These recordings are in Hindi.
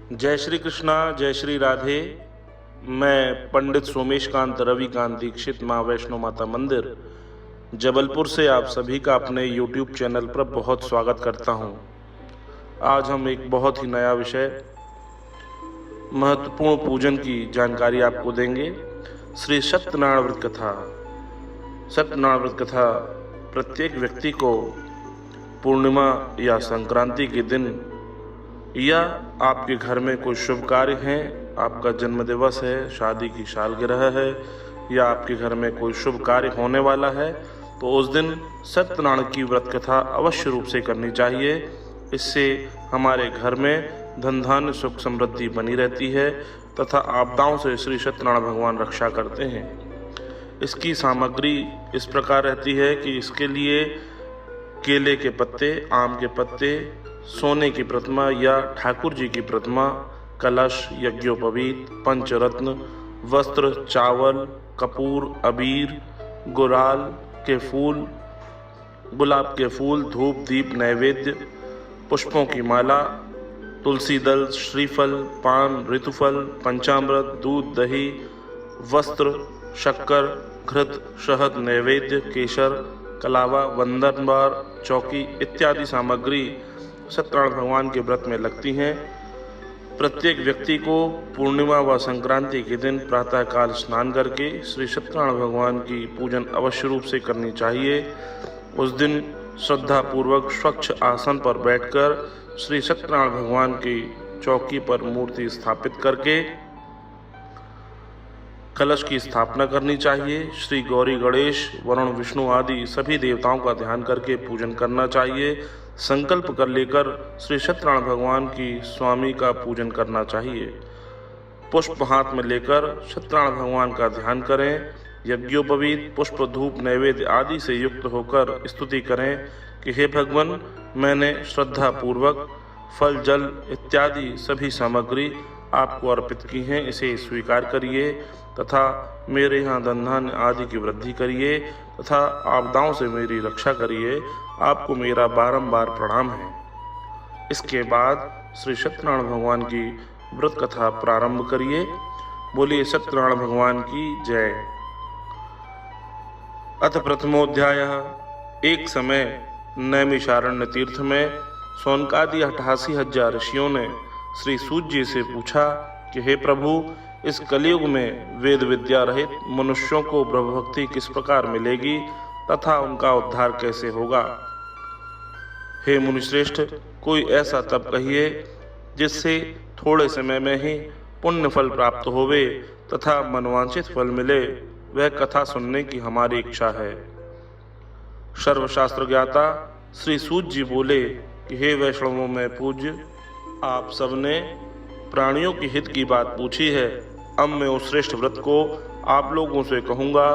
जय श्री कृष्णा, जय श्री राधे। मैं पंडित सोमेशकांत रविकांत दीक्षित माँ वैष्णो माता मंदिर जबलपुर से आप सभी का अपने YouTube चैनल पर बहुत स्वागत करता हूँ। आज हम एक बहुत ही नया विषय, महत्वपूर्ण पूजन की जानकारी आपको देंगे। श्री सत्यनारायण व्रत कथा। सत्यनारायण व्रत कथा प्रत्येक व्यक्ति को पूर्णिमा या संक्रांति के दिन, या आपके घर में कोई शुभ कार्य है, आपका जन्मदिवस है, शादी की सालगिरह है, या आपके घर में कोई शुभ कार्य होने वाला है, तो उस दिन सत्यनारायण की व्रत कथा अवश्य रूप से करनी चाहिए। इससे हमारे घर में धन धान्य सुख समृद्धि बनी रहती है तथा आपदाओं से श्री सत्यनारायण भगवान रक्षा करते हैं। इसकी सामग्री इस प्रकार रहती है कि इसके लिए केले के पत्ते, आम के पत्ते, सोने की प्रतिमा या ठाकुर जी की प्रतिमा, कलश, यज्ञोपवीत, पंचरत्न, वस्त्र, चावल, कपूर, अबीर, गुलाल के फूल, गुलाब के फूल, धूप, दीप, नैवेद्य, पुष्पों की माला, तुलसी दल, श्रीफल, पान, ऋतुफल, पंचामृत, दूध, दही, वस्त्र, शक्कर, घृत, शहद, नैवेद्य, केसर, कलावा, वंदन बार, चौकी इत्यादि सामग्री सत्यनारायण भगवान के व्रत में लगती हैं। प्रत्येक व्यक्ति को पूर्णिमा व संक्रांति के दिन प्रातःकाल स्नान करके श्री सत्यनारायण भगवान की पूजन अवश्य रूप से करनी चाहिए। उस दिन श्रद्धा पूर्वक स्वच्छ आसन पर बैठकर श्री सत्यनारायण भगवान की चौकी पर मूर्ति स्थापित करके कलश की स्थापना करनी चाहिए। श्री गौरी, गणेश, वरुण, विष्णु आदि सभी देवताओं का ध्यान करके पूजन करना चाहिए। संकल्प कर लेकर श्री सत्यनारायण भगवान की स्वामी का पूजन करना चाहिए। पुष्प हाथ में लेकर सत्यनारायण भगवान का ध्यान करें। यज्ञोपवीत, पुष्प, धूप, नैवेद्य आदि से युक्त होकर स्तुति करें कि हे भगवान, मैंने श्रद्धा पूर्वक फल, जल इत्यादि सभी सामग्री आपको अर्पित की हैं, इसे स्वीकार करिए तथा मेरे यहाँ धन धान्य आदि की वृद्धि करिए तथा आपदाओं से मेरी रक्षा करिए। आपको मेरा बारंबार प्रणाम है। इसके बाद श्री सत्यनारायण भगवान की व्रत कथा प्रारंभ करिए। बोलिए सत्यनारायण भगवान की जय। अथ प्रथमोध्याय। एक समय नैमिषारण्य तीर्थ में सौनकादि 88,000 ऋषियों ने श्री सूत जी से पूछा कि हे प्रभु, इस कलयुग में वेद विद्या रहित मनुष्यों को ब्रह्म भक्ति किस प्रकार मिलेगी तथा उनका उद्धार कैसे होगा। हे मुनिश्रेष्ठ, कोई ऐसा तप कहिए जिससे थोड़े समय में ही पुण्य फल प्राप्त होवे तथा मनवांछित फल मिले। वह कथा सुनने की हमारी इच्छा है। सर्वशास्त्र ज्ञाता श्री सूत जी बोले कि हे वैष्णवों में पूज्य, आप सबने प्राणियों की हित की बात पूछी है। अब मैं उस श्रेष्ठ व्रत को आप लोगों से कहूँगा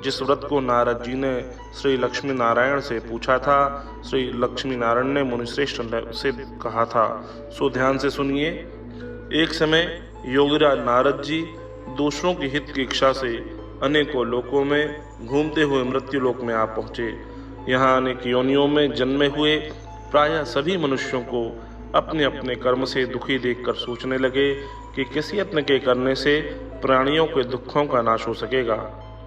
जिस व्रत को नारद जी ने श्री लक्ष्मी नारायण से पूछा था। श्री लक्ष्मी नारायण ने मुनिश्रेष्ठ से कहा था, सो ध्यान से सुनिए। एक समय योगीराज नारद जी दूसरों की हित की इच्छा से अनेकों लोकों में घूमते हुए मृत्यु लोक में आ पहुँचे। यहाँ अनेक योनियों में जन्मे हुए प्रायः सभी मनुष्यों को अपने अपने कर्म से दुखी देखकर सोचने लगे कि किसी यत्न के करने से प्राणियों के दुखों का नाश हो सकेगा।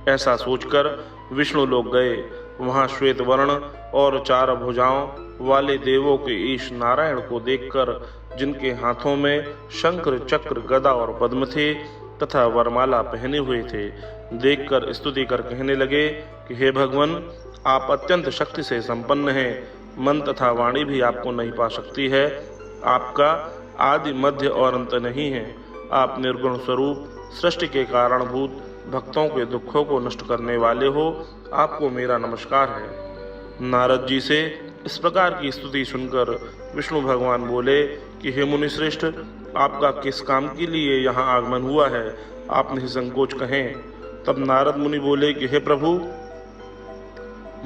ऐसा सोचकर विष्णु लोक गए। वहाँ श्वेत वर्ण और 4 भुजाओं वाले देवों के ईश नारायण को देखकर, जिनके हाथों में शंकर, चक्र, गदा और पद्म थे तथा वरमाला पहने हुए थे, देखकर स्तुति कर कहने लगे कि हे भगवान, आप अत्यंत शक्ति से संपन्न हैं। मन तथा वाणी भी आपको नहीं पा सकती है। आपका आदि, मध्य और अंत नहीं है। आप निर्गुण स्वरूप, सृष्टि के कारणभूत, भक्तों के दुखों को नष्ट करने वाले हो। आपको मेरा नमस्कार है। नारद जी से इस प्रकार की स्तुति सुनकर विष्णु भगवान बोले कि हे मुनिश्रेष्ठ, आपका किस काम के लिए यहाँ आगमन हुआ है, आप निसंकोच कहें। तब नारद मुनि बोले कि हे प्रभु,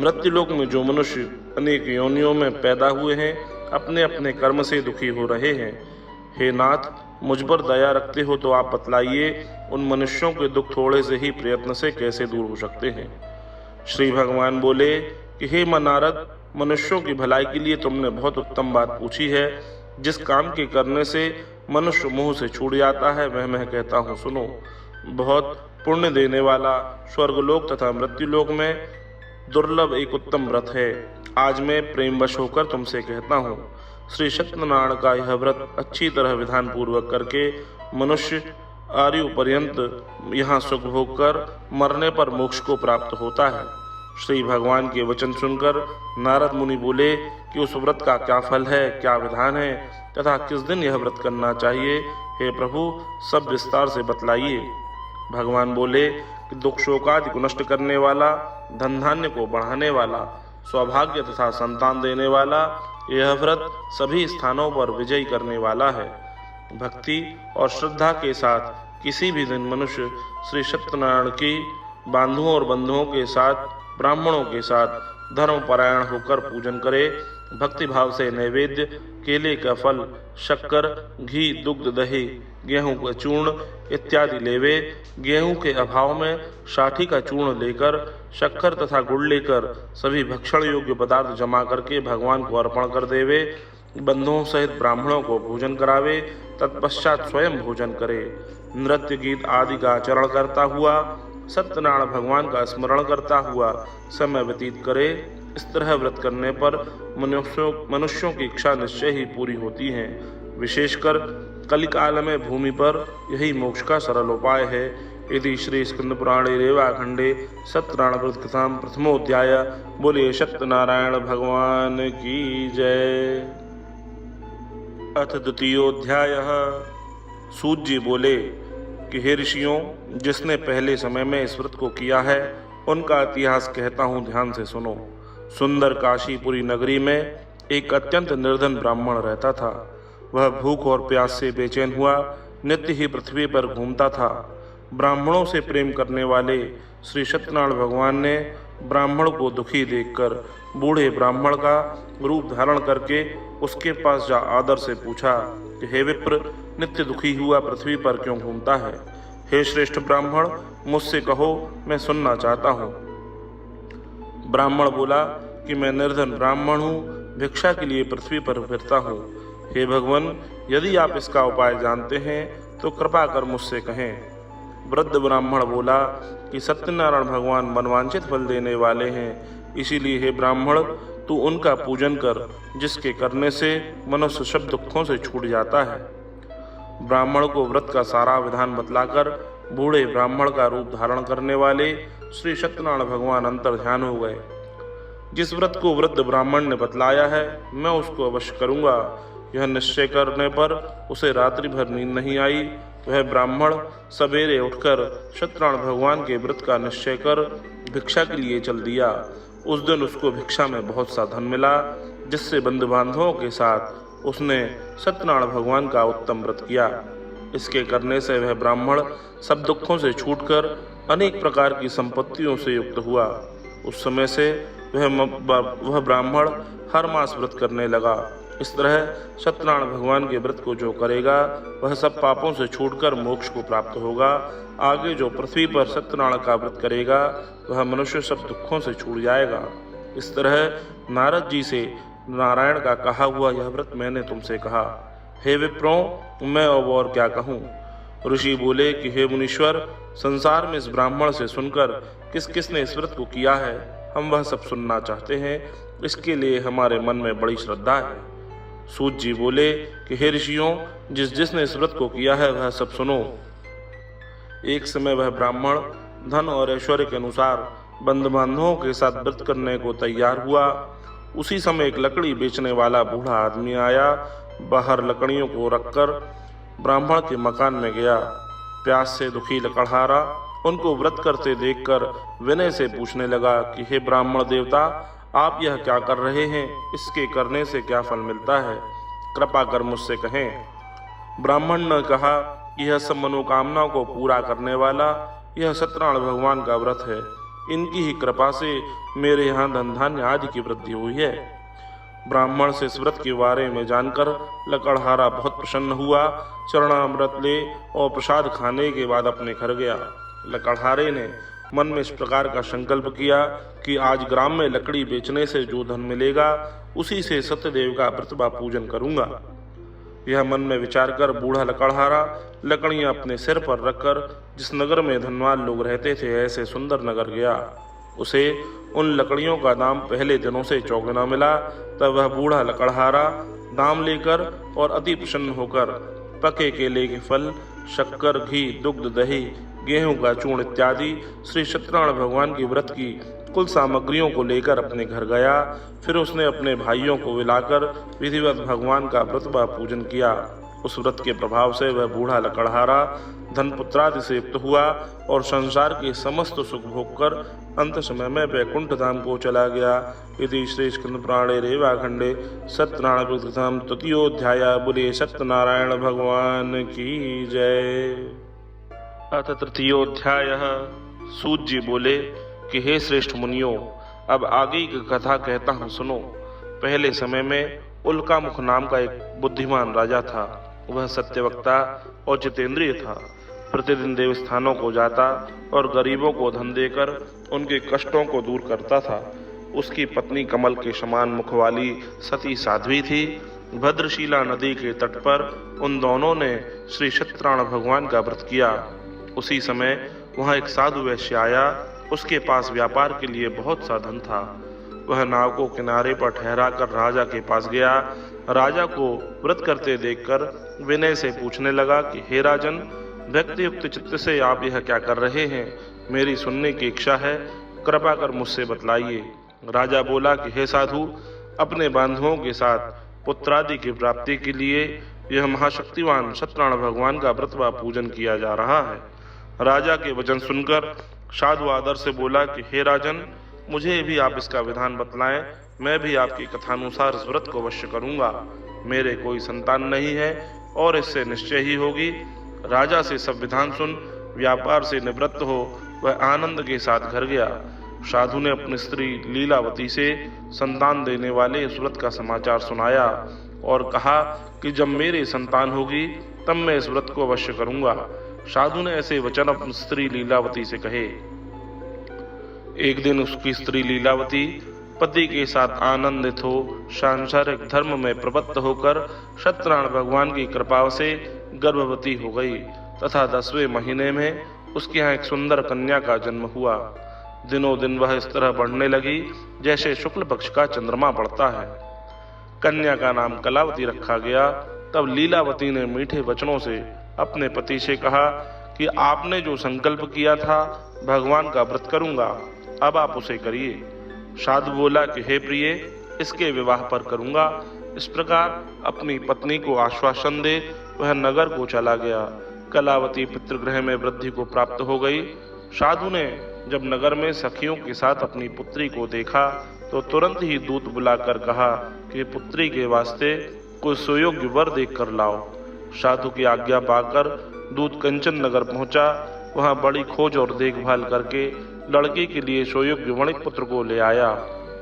मृत्युलोक में जो मनुष्य अनेक योनियों में पैदा हुए हैं, अपने अपने कर्म से दुखी हो रहे हैं। हे नाथ, मुझ पर दया रखते हो तो आप बतलाइए, उन मनुष्यों के दुख थोड़े से ही प्रयत्न से कैसे दूर हो सकते हैं। श्री भगवान बोले कि हे नारद, मनुष्यों की भलाई के लिए तुमने बहुत उत्तम बात पूछी है। जिस काम के करने से मनुष्य मुंह से छूट जाता है, वह मैं कहता हूँ सुनो। बहुत पुण्य देने वाला स्वर्गलोक तथा मृत्युलोक में दुर्लभ एक उत्तम व्रत है। आज मैं प्रेमवश होकर तुमसे कहता हूँ, श्री सत्यनारायण का यह व्रत अच्छी तरह विधान पूर्वक करके मनुष्य आयु पर्यंत यहाँ सुख भोग कर मरने पर मोक्ष को प्राप्त होता है। श्री भगवान के वचन सुनकर नारद मुनि बोले कि उस व्रत का क्या फल है, क्या विधान है तथा किस दिन यह व्रत करना चाहिए, हे प्रभु सब विस्तार से बतलाइए। भगवान बोले कि दुख शोक आदि को नष्ट करने वाला, धन धान्य को बढ़ाने वाला, सौभाग्य तथा संतान देने वाला यह व्रत सभी स्थानों पर विजय करने वाला है। भक्ति और श्रद्धा के साथ किसी भी दिन मनुष्य श्री सत्यनारायण की बांधुओं और बंधुओं के साथ, ब्राह्मणों के साथ धर्मपरायण होकर पूजन करे। भक्ति भाव से नैवेद्य, केले का फल, शक्कर, घी, दुग्ध, दही, गेहूं का चूर्ण इत्यादि लेवे। गेहूं के अभाव में साठी का चूर्ण लेकर, शक्कर तथा गुड़ लेकर सभी भक्षण योग्य पदार्थ जमा करके भगवान को अर्पण कर देवे। बंधुओं सहित ब्राह्मणों को भोजन करावे, तत्पश्चात स्वयं भोजन करे। नृत्य गीत आदि का आचरण करता हुआ, सत्यनारायण भगवान का स्मरण करता हुआ समय व्यतीत करे। इस तरह व्रत करने पर मनुष्यों की इच्छा निश्चय ही पूरी होती है। विशेषकर कलिकाल में भूमि पर यही मोक्ष का सरल उपाय है। यदि श्री स्कंद पुराणे रेवाखंडे सत्यनारायण व्रत कथाम प्रथमोध्याय। बोले सत्यनारायण भगवान की जय। अथ द्वितीयोध्याय। सूत जी बोले कि हे ऋषियों, जिसने पहले समय में इस व्रत को किया है उनका इतिहास कहता हूँ, ध्यान से सुनो। सुंदर काशीपुरी नगरी में एक अत्यंत निर्धन ब्राह्मण रहता था। वह भूख और प्यास से बेचैन हुआ नित्य ही पृथ्वी पर घूमता था। ब्राह्मणों से प्रेम करने वाले श्री सत्यनारायण भगवान ने ब्राह्मण को दुखी देखकर बूढ़े ब्राह्मण का रूप धारण करके उसके पास जा आदर से पूछा कि हे विप्र, नित्य दुखी हुआ पृथ्वी पर क्यों घूमता है? हे श्रेष्ठ ब्राह्मण, मुझसे कहो, मैं सुनना चाहता हूँ। ब्राह्मण बोला कि मैं निर्धन ब्राह्मण हूँ, भिक्षा के लिए पृथ्वी पर फिरता हूँ। हे भगवान, यदि आप इसका उपाय जानते हैं तो कृपा कर मुझसे कहें। वृद्ध ब्राह्मण बोला कि सत्यनारायण भगवान मनवांछित फल देने वाले हैं, इसीलिए हे ब्राह्मण, तू उनका पूजन कर, जिसके करने से मनुष्य सब दुखों से छूट जाता है। ब्राह्मण को व्रत का सारा विधान बतलाकर बूढ़े ब्राह्मण का रूप धारण करने वाले श्री सत्यनारायण भगवान अंतर ध्यान हो गए। जिस व्रत को वृद्ध ब्राह्मण ने बतलाया है, मैं उसको अवश्य करूंगा। यह निश्चय करने पर उसे रात्रि भर नींद नहीं आई। वह ब्राह्मण सवेरे उठकर सत्यनारायण भगवान के व्रत का निश्चय कर भिक्षा के लिए चल दिया। उस दिन उसको भिक्षा में बहुत सा धन मिला, जिससे बंधु बांधवों के साथ उसने सत्यनारायण भगवान का उत्तम व्रत किया। इसके करने से वह ब्राह्मण सब दुखों से छूटकर अनेक प्रकार की संपत्तियों से युक्त हुआ। उस समय से वह ब्राह्मण हर मास व्रत करने लगा। इस तरह सत्यनारायण भगवान के व्रत को जो करेगा वह सब पापों से छूटकर मोक्ष को प्राप्त होगा। आगे जो पृथ्वी पर सत्यनारायण का व्रत करेगा वह मनुष्य सब दुखों से छूट जाएगा। इस तरह नारद जी से नारायण का कहा हुआ यह व्रत मैंने तुमसे कहा। हे विप्रों, मैं अब और क्या कहूँ। ऋषि बोले कि हे मुनीश्वर, संसार में इस ब्राह्मण से सुनकर किस किस ने इस व्रत को किया है, हम वह सब सुनना चाहते हैं। इसके लिए हमारे मन में बड़ी श्रद्धा है। सूत जी बोले कि हे ऋषियों, जिसने इस व्रत को किया है वह सब सुनो। एक समय वह ब्राह्मण धन और ऐश्वर्य के अनुसार बंधु बांधवों के साथ व्रत करने को तैयार हुआ। उसी समय एक लकड़ी बेचने वाला बूढ़ा आदमी आया। बाहर लकड़ियों को रखकर ब्राह्मण के मकान में गया। प्यास से दुखी लकड़हारा उनको व्रत करते देखकर विनय से पूछने लगा कि हे ब्राह्मण देवता, आप यह क्या कर रहे हैं? इसके करने से क्या फल मिलता है? कृपा कर मुझसे कहें। ब्राह्मण ने कहा, यह सब मनोकामनाओं को पूरा करने वाला यह सत्यनारायण भगवान का व्रत है। इनकी ही कृपा से मेरे यहाँ धन धान्य आदि की वृद्धि हुई है। ब्राह्मण से इस व्रत के बारे में जानकर लकड़हारा बहुत प्रसन्न हुआ। चरणामृत ले और प्रसाद खाने के बाद अपने घर गया। लकड़हारे ने मन में इस प्रकार का संकल्प किया कि आज ग्राम में लकड़ी बेचने से जो धन मिलेगा उसी से सत्यदेव का प्रतिभा पूजन करूंगा। यह मन में विचार कर बूढ़ा लकड़हारा लकड़ियां अपने सिर पर रखकर जिस नगर में धनवान लोग रहते थे ऐसे सुंदर नगर गया। उसे उन लकड़ियों का दाम पहले दिनों से चौगुना मिला। तब वह बूढ़ा लकड़हारा दाम लेकर और अति प्रसन्न होकर पके केले के फल, शक्कर, घी, दुग्ध, दही, गेहूं का चूर्ण इत्यादि श्री सत्यनारायण भगवान की व्रत की कुल सामग्रियों को लेकर अपने घर गया। फिर उसने अपने भाइयों को बुलाकर विधिवत भगवान का व्रत व पूजन किया। उस व्रत के प्रभाव से वह बूढ़ा लकड़हारा धन पुत्रादि से युक्त हुआ और संसार के समस्त सुख भोग कर अंत समय में वैकुंठ धाम को चला गया। इति श्री स्कंद पुराणे रेवाखंडे सत्यनारायण व्रतकथाम तृतीयोध्याय। बोलिए सत्यनारायण भगवान की जय। अथ तृतीयोध्याय। सूत जी बोले कि हे श्रेष्ठ मुनियों, अब आगे की कथा कहता हूँ सुनो। पहले समय में उल्कामुख नाम का एक बुद्धिमान राजा था। वह सत्यवक्ता और जितेंद्रिय था। प्रतिदिन देवस्थानों को जाता और गरीबों को धन देकर उनके कष्टों को दूर करता था। उसकी पत्नी कमल के समान मुख वाली सती साध्वी थी। भद्रशिला नदी के तट पर उन दोनों ने श्री सत्यनारायण भगवान का व्रत किया। उसी समय वहां एक साधु वैश्य आया। उसके पास व्यापार के लिए बहुत सा धन था। वह नाव को किनारे पर ठहरा कर राजा के पास गया। राजा को व्रत करते देखकर विनय से पूछने लगा कि हे राजन, भक्तियुक्त चित्त से आप यह क्या कर रहे हैं? मेरी सुनने की इच्छा है, कृपा कर मुझसे बतलाइए। राजा बोला कि हे साधु, अपने बांधवों के साथ पुत्रादि की प्राप्ति के लिए यह महाशक्तिवान सत्यनारायण भगवान का व्रत व पूजन किया जा रहा है। राजा के वचन सुनकर साधु आदर से बोला कि हे राजन, मुझे भी आप इसका विधान बतलाएं। मैं भी आपकी कथानुसार इस व्रत को अवश्य करूंगा। मेरे कोई संतान नहीं है और इससे निश्चय ही होगी। राजा से सब विधान सुन व्यापार से निवृत्त हो वह आनंद के साथ घर गया। साधु ने अपनी स्त्री लीलावती से संतान देने वाले इस व्रत का समाचार सुनाया और कहा कि जब मेरी संतान होगी तब मैं इस व्रत को अवश्य करूंगा। साधु ने ऐसे वचन अपनी स्त्री लीलावती से कहे। एक दिन उसकी स्त्री लीलावती पति के साथ आनंदित हो सांसारिक धर्म में प्रवृत्त होकर सत्यनारायण भगवान की कृपा से गर्भवती हो गई तथा 10वें महीने में उसके यहाँ एक सुंदर कन्या का जन्म हुआ। दिनों दिन वह इस तरह बढ़ने लगी जैसे शुक्ल पक्ष का चंद्रमा बढ़ता है। कन्या का नाम कलावती रखा गया। तब लीलावती ने मीठे वचनों से अपने पति से कहा कि आपने जो संकल्प किया था भगवान का व्रत करूंगा, अब आप उसे करिए। साधु बोला कि हे प्रिय, इसके विवाह पर करूंगा। इस प्रकार अपनी पत्नी को आश्वासन दे वह नगर को चला गया। कलावती पितृगृह में वृद्धि को प्राप्त हो गई। साधु ने जब नगर में सखियों के साथ अपनी पुत्री को देखा तो तुरंत ही दूत बुलाकर कहा कि पुत्री के वास्ते कोई सुयोग्य वर देख कर लाओ। साधु की आज्ञा पाकर दूत कंचन नगर पहुंचा। वहां बड़ी खोज और देखभाल करके लड़के के लिए सुयोग्य वणिक पुत्र को ले आया।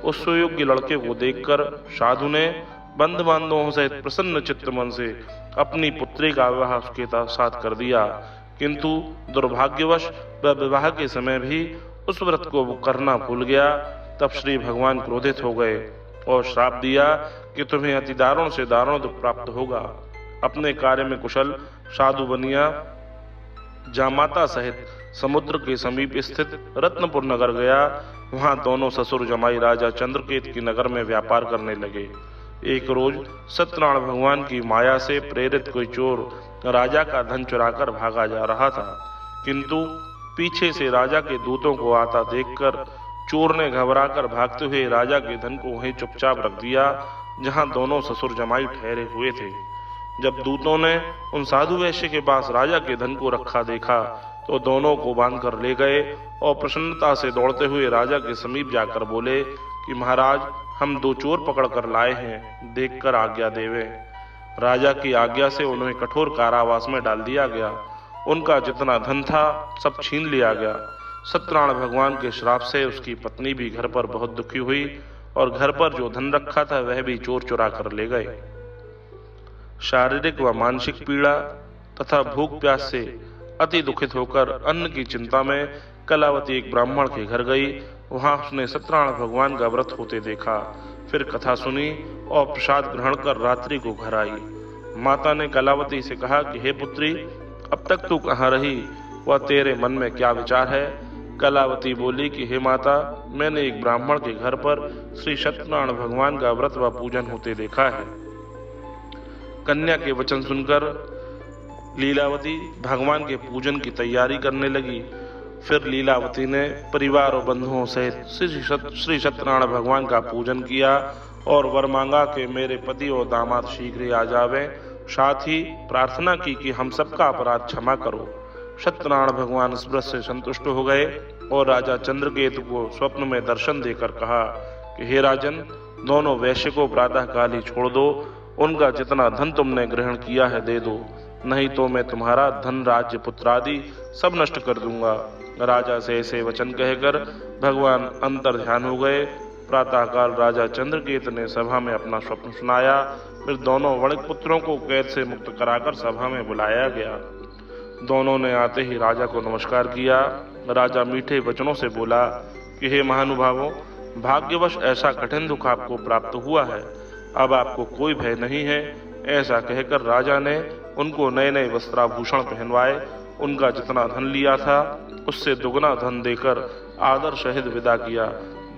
उस सुयोग्य लड़के को देखकर साधु ने बंधु बांधवों से प्रसन्न चित्त मन से अपनी पुत्री का विवाह उसके साथ कर दिया। किंतु दुर्भाग्यवश वह विवाह के समय भी उस व्रत को करना भूल गया। तब श्री भगवान क्रोधित हो गए और श्राप दिया कि तुम्हें अति दारुण से दारुण दुख प्राप्त होगा। अपने कार्य में कुशल साधु बनिया जामाता सहित समुद्र के समीप स्थित रत्नपुर नगर गया। वहां दोनों ससुर जमाई राजा चंद्रकेत की नगर में व्यापार करने लगे। एक रोज सत्यनारायण भगवान की माया से प्रेरित कोई चोर राजा का धन चुराकर भागा जा रहा था, किंतु पीछे से राजा के दूतों को आता देखकर चोर ने घबराकर भागते हुए राजा के धन को वहीं चुपचाप रख दिया जहां दोनों ससुर जमाई ठहरे हुए थे। जब दूतों ने उन साधु वैश्य के पास राजा के धन को रखा देखा तो दोनों को बांधकर ले गए और प्रसन्नता से दौड़ते हुए राजा के समीप जाकर बोले कि महाराज, हम 2 चोर पकड़ कर लाए हैं, देखकर आज्ञा देवें। राजा की आज्ञा से उन्हें कठोर कारावास में डाल दिया गया। उनका जितना धन था सब छीन लिया गया। सत्यनारायण भगवान के श्राप से उसकी पत्नी भी घर पर बहुत दुखी हुई और घर पर जो धन रखा था वह भी चोर चुरा कर ले गए। शारीरिक व मानसिक पीड़ा तथा भूख प्यास से अति दुखित होकर अन्न की चिंता में कलावती एक ब्राह्मण के घर गई। वहां उसने सत्यनारायण भगवान का व्रत होते देखा। फिर कथा सुनी और प्रसाद ग्रहण कर रात्रि को घर आई। माता ने कलावती से कहा कि हे पुत्री, अब तक तू कहाँ रही, वह तेरे मन में क्या विचार है? कलावती बोली कि हे माता, मैंने एक ब्राह्मण के घर पर श्री सत्यनारायण भगवान का व्रत व पूजन होते देखा है। कन्या के वचन सुनकर लीलावती भगवान के पूजन की तैयारी करने लगी। फिर लीलावती ने परिवार और बंधुओं सहित श्री सत्यनारायण भगवान का पूजन किया और वर मांगा कि मेरे पति और दामाद शीघ्र ही आ जावें। साथ ही प्रार्थना की कि हम सबका अपराध क्षमा करो। सत्यनारायण भगवान इस व्रत से संतुष्ट हो गए और राजा चंद्रकेतु को स्वप्न में दर्शन देकर कहा कि हे राजन, दोनों वैश्य को प्रातः काल ही छोड़ दो। उनका जितना धन तुमने ग्रहण किया है दे दो, नहीं तो मैं तुम्हारा धन, राज्य, पुत्र आदि सब नष्ट कर दूंगा। राजा से ऐसे वचन कहकर भगवान अंतर ध्यान हो गए। प्रातःकाल राजा चंद्रकेतु ने सभा में अपना स्वप्न सुनाया। फिर दोनों वणिक पुत्रों को कैद से मुक्त कराकर सभा में बुलाया गया। दोनों ने आते ही राजा को नमस्कार किया। राजा मीठे वचनों से बोला कि हे महानुभावों, भाग्यवश ऐसा कठिन दुख आपको प्राप्त हुआ है, अब आपको कोई भय नहीं है। ऐसा कहकर राजा ने उनको नए नए वस्त्राभूषण पहनवाए। उनका जितना धन लिया था उससे दुगना धन देकर आदर सहित विदा किया।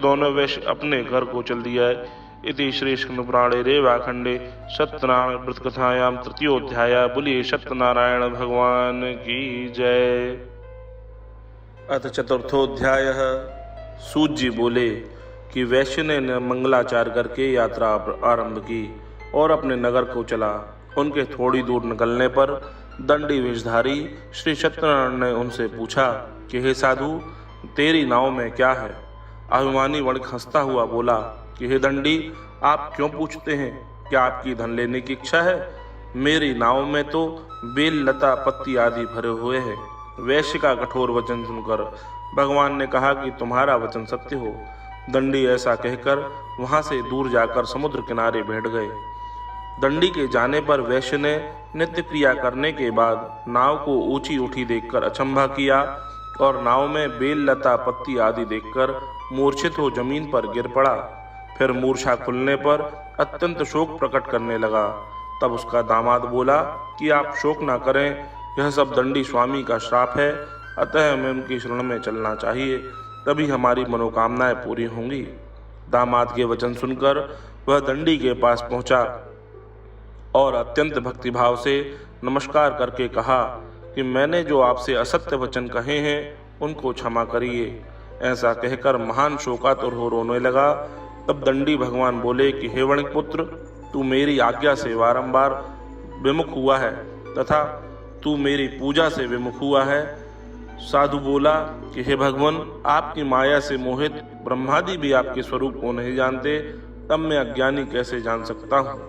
दोनों वैश्य अपने घर को चल दिया। इति श्री विष्णु पुराणे रेवाखंडे सत्यनारायण व्रत कथायां तृतीयोध्याय। बोलिए सत्यनारायण भगवान की जय। अथ चतुर्थोध्याय। सूत जी बोले कि वैश्य ने मंगलाचार करके यात्रा आरंभ की और अपने नगर को चला। उनके थोड़ी दूर निकलने पर दंडी वेशधारी श्री सत्यनारायण ने उनसे पूछा कि हे साधु, तेरी नाव में क्या है? अभिमानी वणिक हंसता हुआ बोला कि हे दंडी, आप क्यों पूछते हैं? क्या आपकी धन लेने की इच्छा है? मेरी नाव में तो बेल, लता, पत्ती आदि भरे हुए हैं। वैश्य का कठोर वचन सुनकर भगवान ने कहा कि तुम्हारा वचन सत्य हो। दंडी ऐसा कहकर वहां से दूर जाकर समुद्र किनारे बैठ गए। दंडी के जाने पर वैश्य ने नित्य क्रिया करने के बाद नाव को ऊंची उठी देखकर अचंभा किया और नाव में बेल, लता, पत्ती आदि देखकर मूर्छित हो जमीन पर गिर पड़ा। फिर मूर्छा खुलने पर अत्यंत शोक प्रकट करने लगा। तब उसका दामाद बोला कि आप शोक ना करें, यह सब दंडी स्वामी का श्राप है, अतः हमें उनकी शरण में चलना चाहिए, तभी हमारी मनोकामनाएं पूरी होंगी। दामाद के वचन सुनकर वह दंडी के पास पहुंचा और अत्यंत भक्तिभाव से नमस्कार करके कहा कि मैंने जो आपसे असत्य वचन कहे हैं उनको क्षमा करिए। ऐसा कहकर महान शोकातुर हो रोने लगा। तब दंडी भगवान बोले कि हे वणिक पुत्र, तू मेरी आज्ञा से बारंबार विमुख हुआ है तथा तू मेरी पूजा से विमुख हुआ है। साधु बोला कि हे भगवान, आपकी माया से मोहित ब्रह्मादि भी आपके स्वरूप को नहीं जानते, तब मैं अज्ञानी कैसे जान सकता हूँ?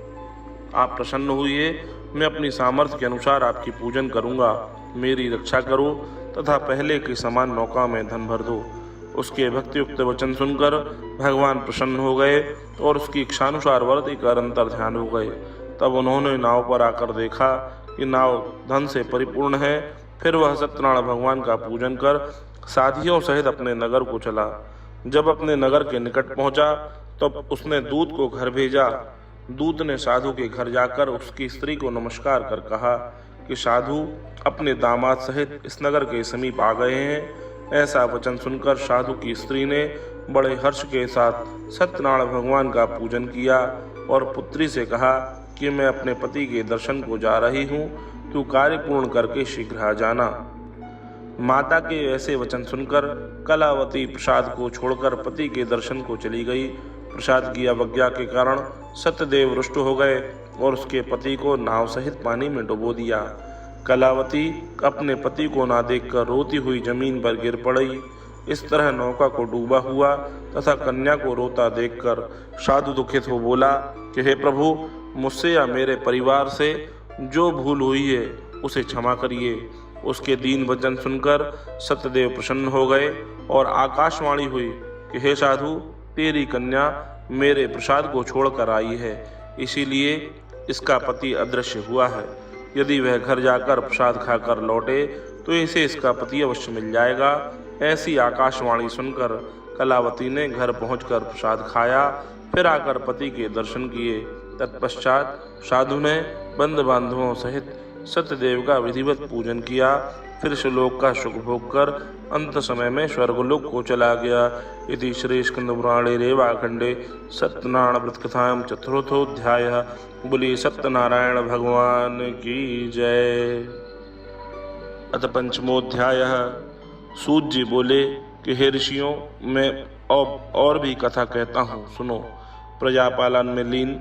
आप प्रसन्न हुए, मैं अपनी सामर्थ्य के अनुसार आपकी पूजन करूँगा। मेरी रक्षा करो तथा पहले के समान नौका में धन भर दो। उसके भक्तियुक्त वचन सुनकर भगवान प्रसन्न हो गए और उसकी इच्छानुसार वर्ती कर अंतर ध्यान हो गए। तब उन्होंने नाव पर आकर देखा कि नाव धन से परिपूर्ण है। फिर वह सत्यनारायण भगवान का पूजन कर साधियों सहित अपने नगर को चला। जब अपने नगर के निकट पहुंचा तब उसने दूत को घर भेजा। दूत ने साधु के घर जाकर उसकी स्त्री को नमस्कार कर कहा कि साधु अपने दामाद सहित इस नगर के समीप आ गए हैं। ऐसा वचन सुनकर साधु की स्त्री ने बड़े हर्ष के साथ सत्यनारायण भगवान का पूजन किया और पुत्री से कहा कि मैं अपने पति के दर्शन को जा रही हूँ, तू कार्य पूर्ण करके शीघ्र आ जाना। माता के ऐसे वचन सुनकर कलावती प्रसाद को छोड़कर पति के दर्शन को चली गई। प्रसाद की अवज्ञा के कारण सत्यदेव रुष्ट हो गए और उसके पति को नाव सहित पानी में डुबो दिया। कलावती अपने पति को ना देखकर रोती हुई जमीन पर गिर पड़ी। इस तरह नौका को डूबा हुआ तथा कन्या को रोता देखकर साधु दुखित हो बोला कि हे प्रभु, मुझसे या मेरे परिवार से जो भूल हुई है उसे क्षमा करिए। उसके दीन वचन सुनकर सत्यदेव प्रसन्न हो गए और आकाशवाणी हुई कि हे साधु, तेरी कन्या मेरे प्रसाद को छोड़कर आई है, इसीलिए इसका पति अदृश्य हुआ है। यदि वह घर जाकर प्रसाद खाकर लौटे तो इसे इसका पति अवश्य मिल जाएगा। ऐसी आकाशवाणी सुनकर कलावती ने घर पहुंचकर प्रसाद खाया, फिर आकर पति के दर्शन किए। तत्पश्चात साधु ने बंधु बांधवों सहित सत्यदेव का विधिवत पूजन किया। फिर श्लोक का सुख भोग कर अंत समय में स्वर्गलोक को चला गया। इति श्री स्कंद पुराणे रेवाखंडे सत्यनारायण व्रत कथायां चतुर्थोऽध्यायः। बोलिए सत्यनारायण भगवान की जय। अथ पंचमोऽध्यायः। सूत जी बोले कि हे ऋषियों, मैं और भी कथा कहता हूँ, सुनो। प्रजापालन में लीन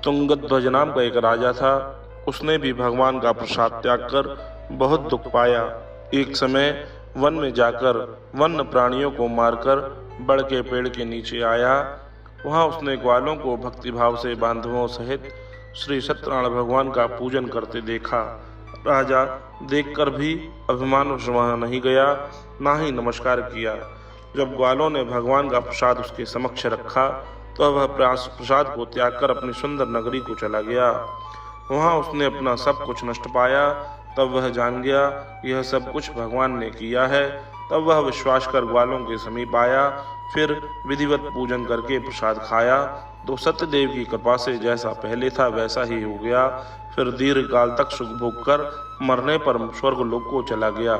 तुंगध्वज नाम का एक राजा था। उसने भी भगवान का प्रसाद त्याग कर बहुत दुख पाया। एक समय वन में जाकर वन्य प्राणियों को मारकर बड़ के पेड़ के नीचे आया। वहां उसने ग्वालों को भक्तिभाव से बांधवों सहित श्री सत्यनारायण भगवान का पूजन करते देखा। राजा देखकर भी अभिमानवश वहां नहीं गया, ना ही नमस्कार किया। जब ग्वालों ने भगवान का प्रसाद उसके समक्ष रखा तो वह प्रसाद को त्याग कर अपनी सुंदर नगरी को चला गया। वहां उसने अपना सब कुछ नष्ट पाया। तब वह जान गया यह सब कुछ भगवान ने किया है। तब वह विश्वास कर ग्वालों के समीप आया। फिर विधिवत पूजन करके प्रसाद खाया तो सत्यदेव की कृपा से जैसा पहले था वैसा ही हो गया। फिर दीर्घ काल तक सुख भोग कर मरने पर स्वर्गलोक को चला गया।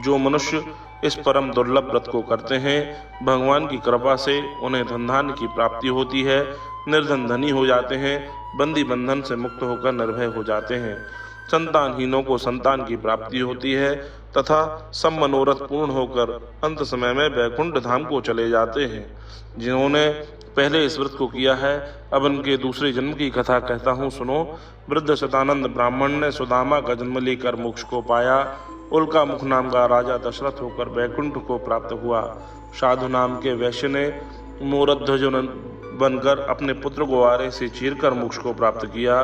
जो मनुष्य इस परम दुर्लभ व्रत को करते हैं, भगवान की कृपा से उन्हें धन धान्य की प्राप्ति होती है, निर्धन धनी हो जाते हैं, बंदी बंधन से मुक्त होकर निर्भय हो जाते हैं, संतानहीनों को संतान की प्राप्ति होती है तथा सब मनोरथ पूर्ण होकर अंत समय में वैकुंठ धाम को चले जाते हैं। जिन्होंने पहले इस व्रत को किया है, अब उनके दूसरे जन्म की कथा कहता हूँ, सुनो। वृद्ध शतानंद ब्राह्मण ने सुदामा का जन्म लेकर मोक्ष को पाया। उल्का मुख नाम का राजा दशरथ होकर वैकुंठ को प्राप्त हुआ। साधु नाम के वैश्य ने मोरध्वज बनकर अपने पुत्र को आरे से चीरकर मोक्ष को प्राप्त किया।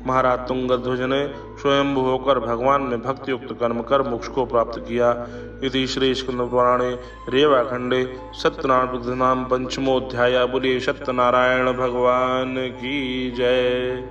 महाराज तुंगध्वज ने स्वयंभू होकर भगवान में भक्ति युक्त कर्म कर मोक्ष को प्राप्त किया। इति श्री स्कंद पुराणे रेवाखंडे सत्यनारायण नाम पंचमोऽध्यायः। बोलिए सत्यनारायण भगवान की जय।